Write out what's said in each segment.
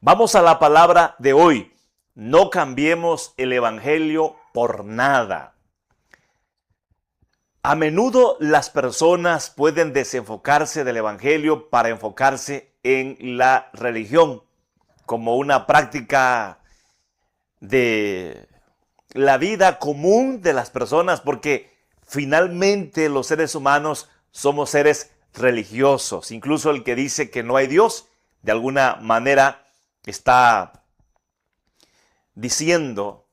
Vamos a la palabra de hoy. No cambiemos el evangelio por nada. A menudo las personas pueden desenfocarse del evangelio para enfocarse en la religión como una práctica de la vida común de las personas, porque finalmente los seres humanos somos seres religiosos. Incluso el que dice que no hay Dios, de alguna manera está diciendo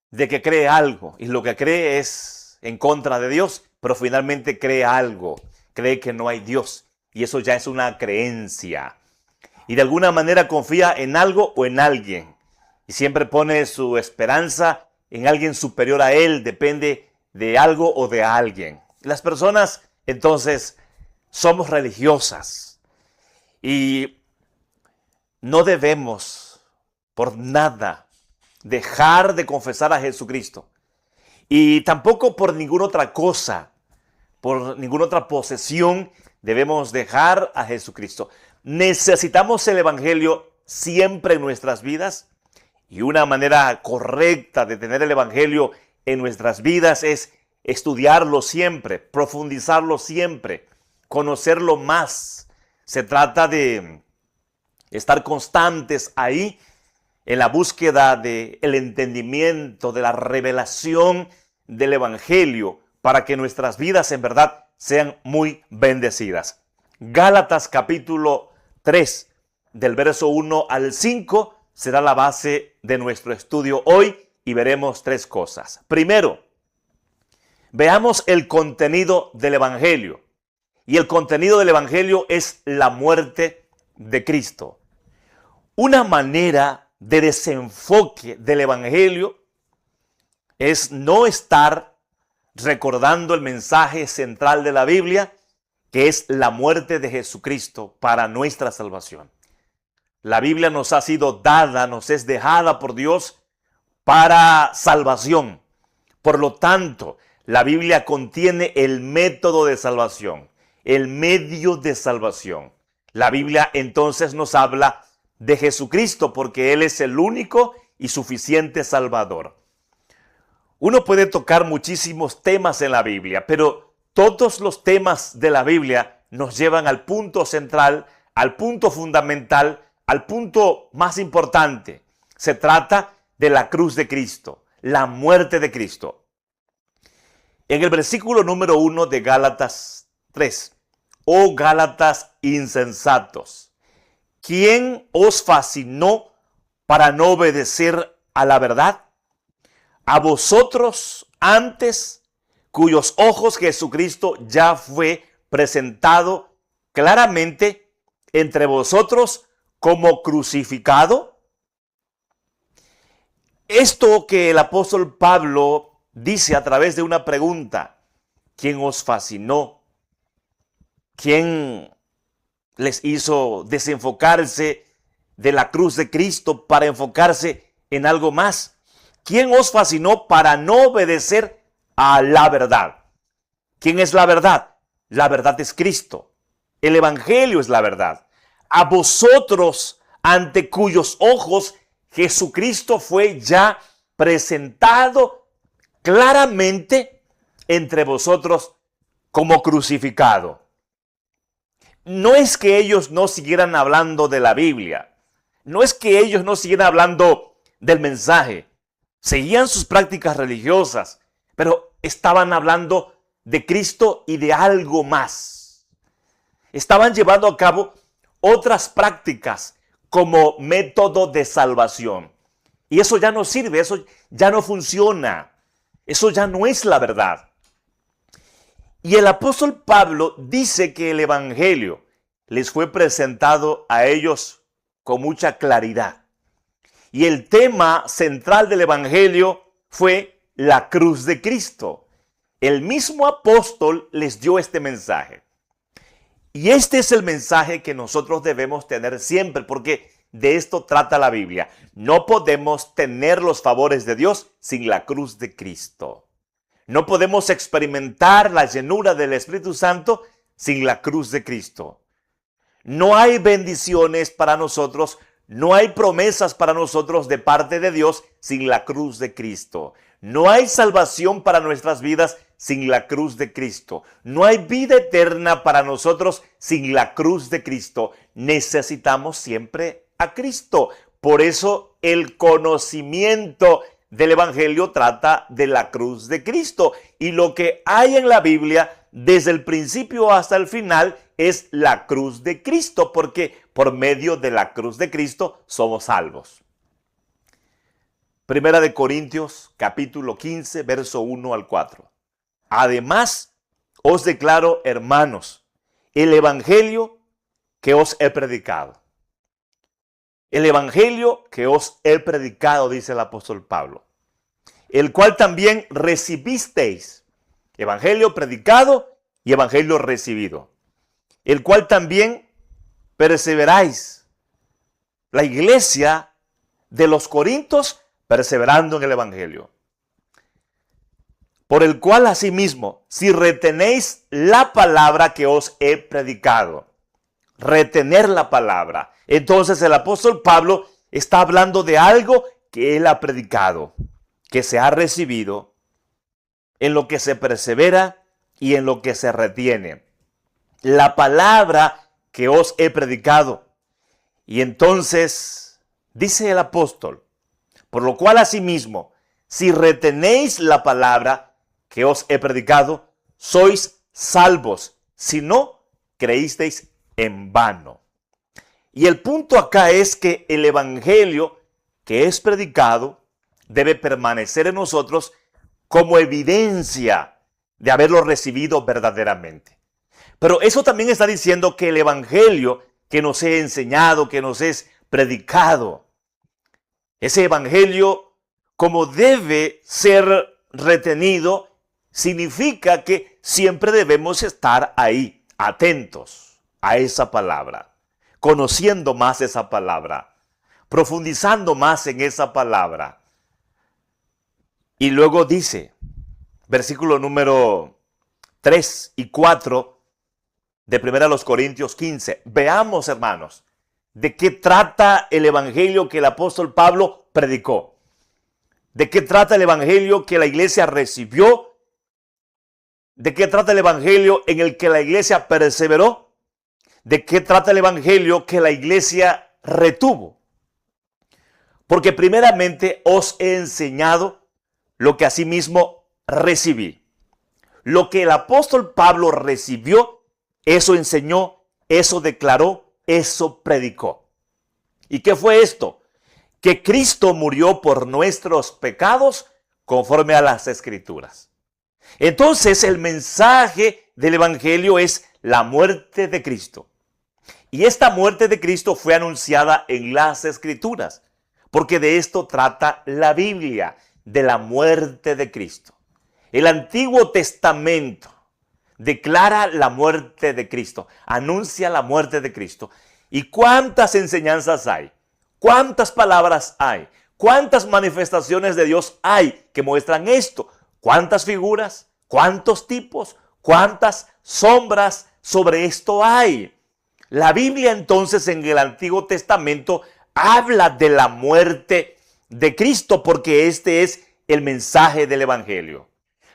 de que cree algo, y lo que cree es en contra de Dios, pero finalmente cree algo, cree que no hay Dios, y eso ya es una creencia. Y de alguna manera confía en algo o en alguien, y siempre pone su esperanza en alguien superior a él, depende de algo o de alguien. Las personas, entonces, somos religiosas, y no debemos por nada dejar de confesar a Jesucristo. Y tampoco por ninguna otra cosa, por ninguna otra posesión debemos dejar a Jesucristo. Necesitamos el evangelio siempre en nuestras vidas, y una manera correcta de tener el evangelio en nuestras vidas es estudiarlo siempre, profundizarlo siempre, conocerlo más. Se trata de estar constantes ahí en la búsqueda del entendimiento, de la revelación del evangelio, para que nuestras vidas en verdad sean muy bendecidas. Gálatas capítulo 3, del verso 1 al 5, será la base de nuestro estudio hoy, y veremos tres cosas. Primero, veamos el contenido del evangelio. Y el contenido del evangelio es la muerte de Cristo. Una manera de desenfoque del evangelio es no estar recordando el mensaje central de la Biblia, que es la muerte de Jesucristo para nuestra salvación. La Biblia nos ha sido dada, nos es dejada por Dios para salvación. Por lo tanto, la Biblia contiene el método de salvación, el medio de salvación. La Biblia entonces nos habla de Jesucristo, porque Él es el único y suficiente Salvador. Uno puede tocar muchísimos temas en la Biblia, pero todos los temas de la Biblia nos llevan al punto central, al punto fundamental, al punto más importante. Se trata de la cruz de Cristo, la muerte de Cristo. En el versículo número 1 de Gálatas 3, oh Gálatas insensatos, ¿quién os fascinó para no obedecer a la verdad? A vosotros antes, cuyos ojos Jesucristo ya fue presentado claramente entre vosotros como crucificado. Esto que el apóstol Pablo dice a través de una pregunta: ¿quién os fascinó? ¿Quién les hizo desenfocarse de la cruz de Cristo para enfocarse en algo más? ¿Quién os fascinó para no obedecer a la verdad? ¿Quién es la verdad? La verdad es Cristo. El evangelio es la verdad. A vosotros, ante cuyos ojos Jesucristo fue ya presentado claramente entre vosotros como crucificado. No es que ellos no siguieran hablando de la Biblia. No es que ellos no siguieran hablando del mensaje. Seguían sus prácticas religiosas, pero estaban hablando de Cristo y de algo más. Estaban llevando a cabo otras prácticas como método de salvación. Y eso ya no sirve, eso ya no funciona. Eso ya no es la verdad. Y el apóstol Pablo dice que el evangelio les fue presentado a ellos con mucha claridad. Y el tema central del evangelio fue la cruz de Cristo. El mismo apóstol les dio este mensaje. Y este es el mensaje que nosotros debemos tener siempre, porque de esto trata la Biblia. No podemos tener los favores de Dios sin la cruz de Cristo. No podemos experimentar la llenura del Espíritu Santo sin la cruz de Cristo. No hay bendiciones para nosotros, no hay promesas para nosotros de parte de Dios sin la cruz de Cristo. No hay salvación para nuestras vidas sin la cruz de Cristo. No hay vida eterna para nosotros sin la cruz de Cristo. Necesitamos siempre a Cristo. Por eso el conocimiento del Evangelio trata de la cruz de Cristo. Y lo que hay en la Biblia, desde el principio hasta el final, es la cruz de Cristo, porque por medio de la cruz de Cristo somos salvos. Primera de Corintios, capítulo 15, verso 1 al 4. Además, os declaro, hermanos, el evangelio que os he predicado. El evangelio que os he predicado, dice el apóstol Pablo, el cual también recibisteis. Evangelio predicado y evangelio recibido, el cual también perseveráis. La iglesia de los Corintios perseverando en el evangelio. Por el cual asimismo, si retenéis la palabra que os he predicado, retener la palabra. Entonces el apóstol Pablo está hablando de algo que él ha predicado, que se ha recibido, en lo que se persevera y en lo que se retiene. La palabra que os he predicado. Y entonces dice el apóstol, por lo cual asimismo, si retenéis la palabra que os he predicado, sois salvos. Si no, creísteis en vano. Y el punto acá es que el evangelio que es predicado debe permanecer en nosotros como evidencia de haberlo recibido verdaderamente. Pero eso también está diciendo que el evangelio que nos he enseñado, que nos es predicado, ese evangelio, como debe ser retenido, significa que siempre debemos estar ahí, atentos a esa palabra, conociendo más esa palabra, profundizando más en esa palabra. Y luego dice, versículo número 3 y 4 de 1 Corintios 15. Veamos, hermanos, de qué trata el evangelio que el apóstol Pablo predicó. ¿De qué trata el evangelio que la iglesia recibió? ¿De qué trata el evangelio en el que la iglesia perseveró? ¿De qué trata el evangelio que la iglesia retuvo? Porque primeramente os he enseñado lo que asimismo recibí. Lo que el apóstol Pablo recibió, eso enseñó, eso declaró, eso predicó. ¿Y qué fue esto? Que Cristo murió por nuestros pecados conforme a las Escrituras. Entonces el mensaje del evangelio es la muerte de Cristo. Y esta muerte de Cristo fue anunciada en las Escrituras, porque de esto trata la Biblia, de la muerte de Cristo. El Antiguo Testamento declara la muerte de Cristo, anuncia la muerte de Cristo. ¿Y cuántas enseñanzas hay? ¿Cuántas palabras hay? ¿Cuántas manifestaciones de Dios hay que muestran esto? ¿Cuántas figuras? ¿Cuántos tipos? ¿Cuántas sombras sobre esto hay? La Biblia entonces en el Antiguo Testamento habla de la muerte de Cristo porque este es el mensaje del Evangelio.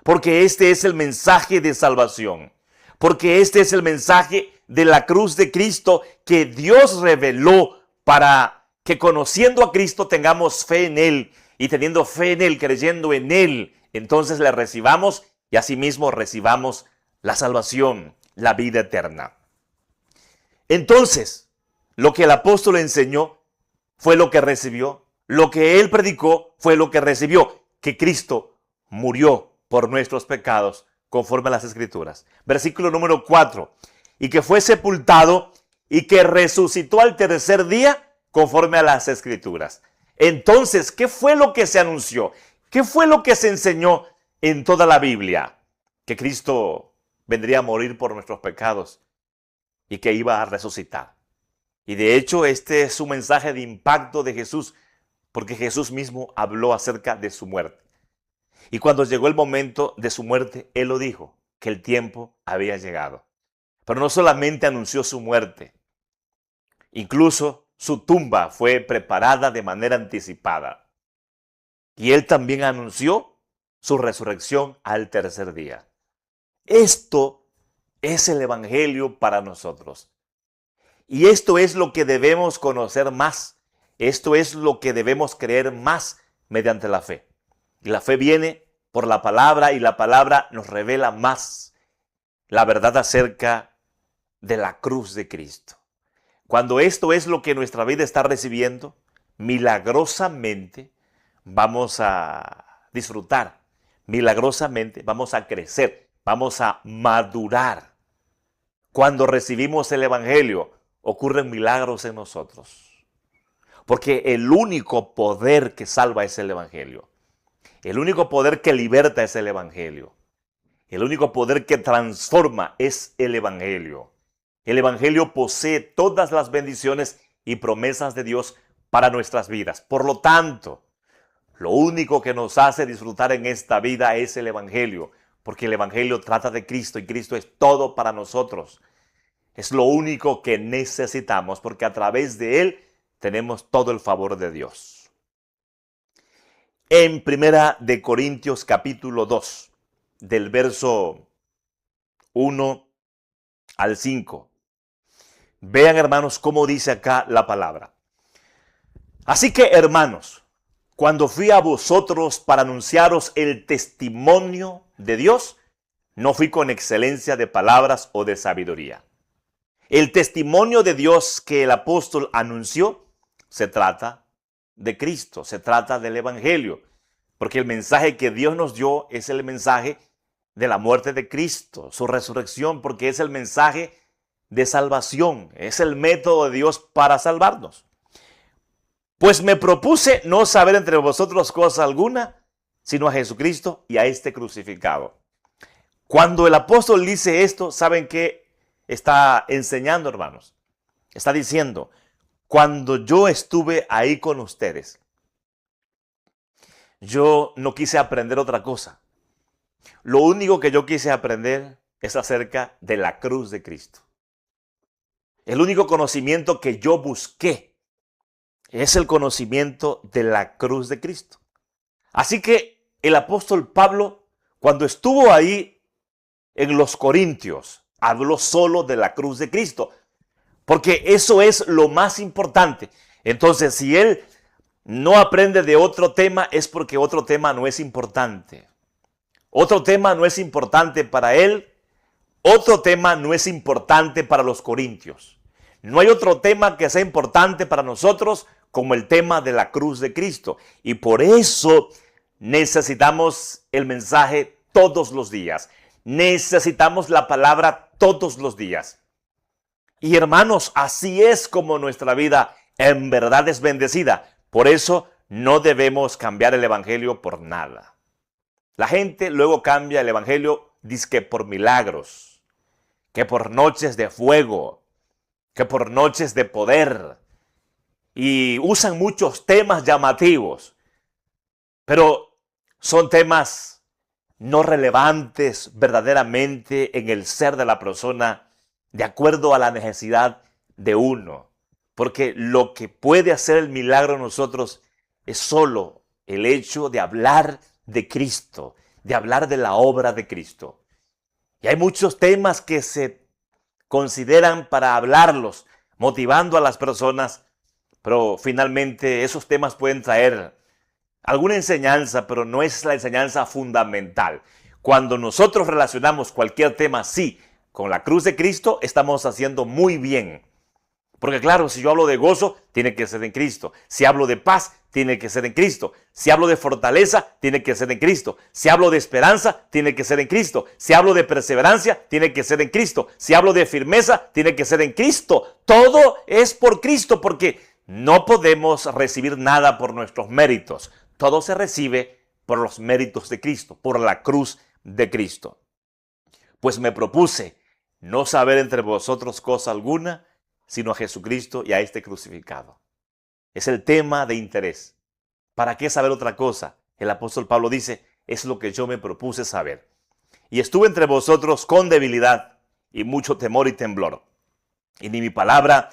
Porque este es el mensaje de salvación. Porque este es el mensaje de la cruz de Cristo que Dios reveló para que conociendo a Cristo tengamos fe en Él. Y teniendo fe en Él, creyendo en Él, entonces le recibamos y asimismo recibamos la salvación, la vida eterna. Entonces, lo que el apóstol enseñó fue lo que recibió. Lo que él predicó fue lo que recibió. Que Cristo murió por nuestros pecados conforme a las Escrituras. Versículo número 4. Y que fue sepultado y que resucitó al tercer día conforme a las Escrituras. Entonces, ¿qué fue lo que se anunció? ¿Qué fue lo que se enseñó en toda la Biblia? Que Cristo vendría a morir por nuestros pecados y que iba a resucitar. Y de hecho, este es un mensaje de impacto de Jesús, porque Jesús mismo habló acerca de su muerte. Y cuando llegó el momento de su muerte, Él lo dijo, que el tiempo había llegado. Pero no solamente anunció su muerte, incluso su tumba fue preparada de manera anticipada. Y Él también anunció su resurrección al tercer día. Esto es el Evangelio para nosotros. Y esto es lo que debemos conocer más. Esto es lo que debemos creer más mediante la fe. Y la fe viene por la palabra y la palabra nos revela más la verdad acerca de la cruz de Cristo. Cuando esto es lo que nuestra vida está recibiendo, milagrosamente vamos a disfrutar, milagrosamente vamos a crecer, vamos a madurar. Cuando recibimos el Evangelio, ocurren milagros en nosotros. Porque el único poder que salva es el Evangelio. El único poder que liberta es el Evangelio. El único poder que transforma es el Evangelio. El Evangelio posee todas las bendiciones y promesas de Dios para nuestras vidas. Por lo tanto, lo único que nos hace disfrutar en esta vida es el Evangelio, porque el Evangelio trata de Cristo y Cristo es todo para nosotros. Es lo único que necesitamos, porque a través de Él tenemos todo el favor de Dios. En Primera de Corintios capítulo 2, del verso 1 al 5. Vean, hermanos, cómo dice acá la palabra. Así que, hermanos, cuando fui a vosotros para anunciaros el testimonio de Dios, no fui con excelencia de palabras o de sabiduría. El testimonio de Dios que el apóstol anunció se trata de Cristo, se trata del Evangelio, porque el mensaje que Dios nos dio es el mensaje de la muerte de Cristo, su resurrección, porque es el mensaje de salvación, es el método de Dios para salvarnos. Pues me propuse no saber entre vosotros cosa alguna, sino a Jesucristo y a este crucificado. Cuando el apóstol dice esto, ¿saben qué está enseñando, hermanos? Está diciendo, cuando yo estuve ahí con ustedes, yo no quise aprender otra cosa. Lo único que yo quise aprender es acerca de la cruz de Cristo. El único conocimiento que yo busqué es el conocimiento de la cruz de Cristo. Así que el apóstol Pablo, cuando estuvo ahí en los Corintios, habló solo de la cruz de Cristo, porque eso es lo más importante. Entonces, si él no aprende de otro tema, es porque otro tema no es importante. Otro tema no es importante para él. Otro tema no es importante para los corintios. No hay otro tema que sea importante para nosotros como el tema de la cruz de Cristo. Y por eso necesitamos el mensaje todos los días. Necesitamos la palabra todos los días. Y hermanos, así es como nuestra vida en verdad es bendecida. Por eso no debemos cambiar el evangelio por nada. La gente luego cambia el evangelio, dizque por milagros, que por noches de fuego, que por noches de poder. Y usan muchos temas llamativos, pero son temas no relevantes verdaderamente en el ser de la persona de acuerdo a la necesidad de uno. Porque lo que puede hacer el milagro en nosotros es solo el hecho de hablar de Cristo, de hablar de la obra de Cristo. Y hay muchos temas que se consideran para hablarlos, motivando a las personas, pero finalmente esos temas pueden traer alguna enseñanza, pero no es la enseñanza fundamental. Cuando nosotros relacionamos cualquier tema así con la cruz de Cristo, estamos haciendo muy bien. Porque claro, si yo hablo de gozo, tiene que ser en Cristo. Si hablo de paz, tiene que ser en Cristo. Si hablo de fortaleza, tiene que ser en Cristo. Si hablo de esperanza, tiene que ser en Cristo. Si hablo de perseverancia, tiene que ser en Cristo. Si hablo de firmeza, tiene que ser en Cristo. Todo es por Cristo, porque no podemos recibir nada por nuestros méritos. Todo se recibe por los méritos de Cristo, por la cruz de Cristo. Pues me propuse no saber entre vosotros cosa alguna, sino a Jesucristo y a este crucificado. Es el tema de interés. ¿Para qué saber otra cosa? El apóstol Pablo dice, es lo que yo me propuse saber. Y estuve entre vosotros con debilidad y mucho temor y temblor. Y ni mi palabra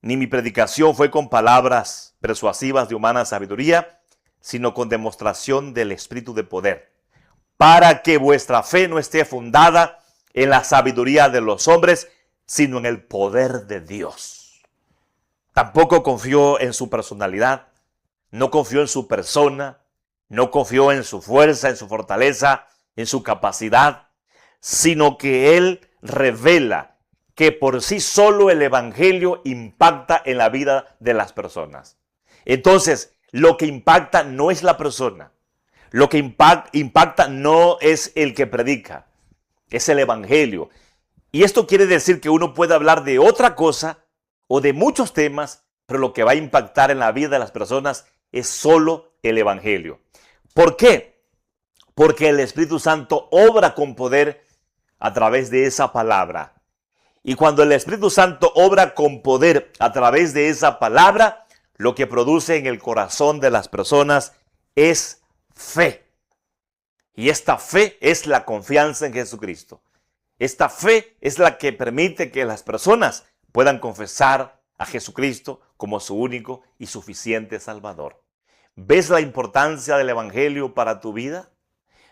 ni mi predicación fue con palabras persuasivas de humana sabiduría, sino con demostración del Espíritu de poder, para que vuestra fe no esté fundada en la sabiduría de los hombres, sino en el poder de Dios. Tampoco confió en su personalidad, no confió en su persona, no confió en su fuerza, en su fortaleza, en su capacidad, sino que él revela que por sí solo el evangelio impacta en la vida de las personas. Entonces, lo que impacta no es la persona. Lo que impacta no es el que predica, es el evangelio. Y esto quiere decir que uno puede hablar de otra cosa o de muchos temas, pero lo que va a impactar en la vida de las personas es solo el evangelio. ¿Por qué? Porque el Espíritu Santo obra con poder a través de esa palabra. Y cuando el Espíritu Santo obra con poder a través de esa palabra, lo que produce en el corazón de las personas es fe. Y esta fe es la confianza en Jesucristo. Esta fe es la que permite que las personas puedan confesar a Jesucristo como su único y suficiente Salvador. ¿Ves la importancia del evangelio para tu vida?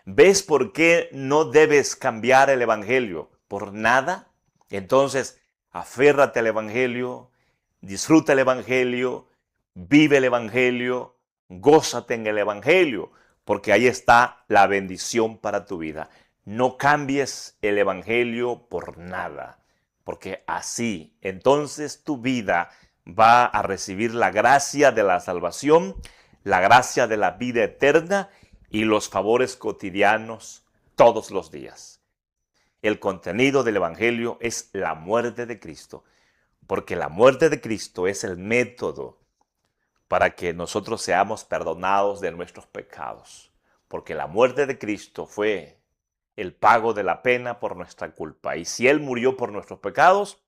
¿Ves por qué no debes cambiar el evangelio por nada? Entonces, aférrate al evangelio, disfruta el evangelio, vive el evangelio, gózate en el evangelio, porque ahí está la bendición para tu vida. No cambies el evangelio por nada, porque así entonces tu vida va a recibir la gracia de la salvación, la gracia de la vida eterna y los favores cotidianos todos los días. El contenido del evangelio es la muerte de Cristo, porque la muerte de Cristo es el método para que nosotros seamos perdonados de nuestros pecados, porque la muerte de Cristo fue el pago de la pena por nuestra culpa. Y si Él murió por nuestros pecados,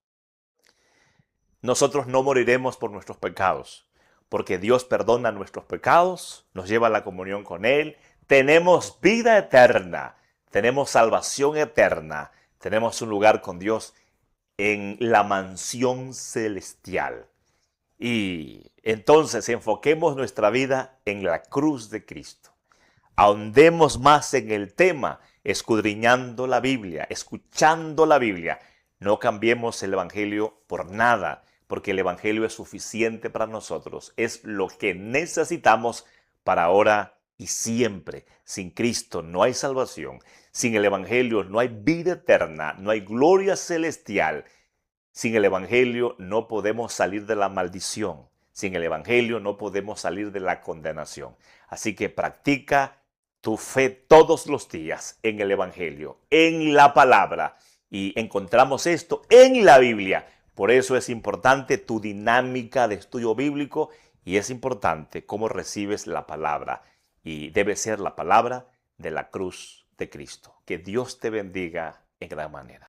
nosotros no moriremos por nuestros pecados, porque Dios perdona nuestros pecados, nos lleva a la comunión con Él, tenemos vida eterna, tenemos salvación eterna, tenemos un lugar con Dios en la mansión celestial. Y entonces enfoquemos nuestra vida en la cruz de Cristo. Ahondemos más en el tema, escudriñando la Biblia, escuchando la Biblia. No cambiemos el evangelio por nada, porque el evangelio es suficiente para nosotros. Es lo que necesitamos para ahora y siempre. Sin Cristo no hay salvación. Sin el evangelio no hay vida eterna, no hay gloria celestial. Sin el evangelio no podemos salir de la maldición. Sin el evangelio no podemos salir de la condenación. Así que practica tu fe todos los días en el evangelio, en la palabra. Y encontramos esto en la Biblia. Por eso es importante tu dinámica de estudio bíblico y es importante cómo recibes la palabra. Y debe ser la palabra de la cruz de Cristo. Que Dios te bendiga en gran manera.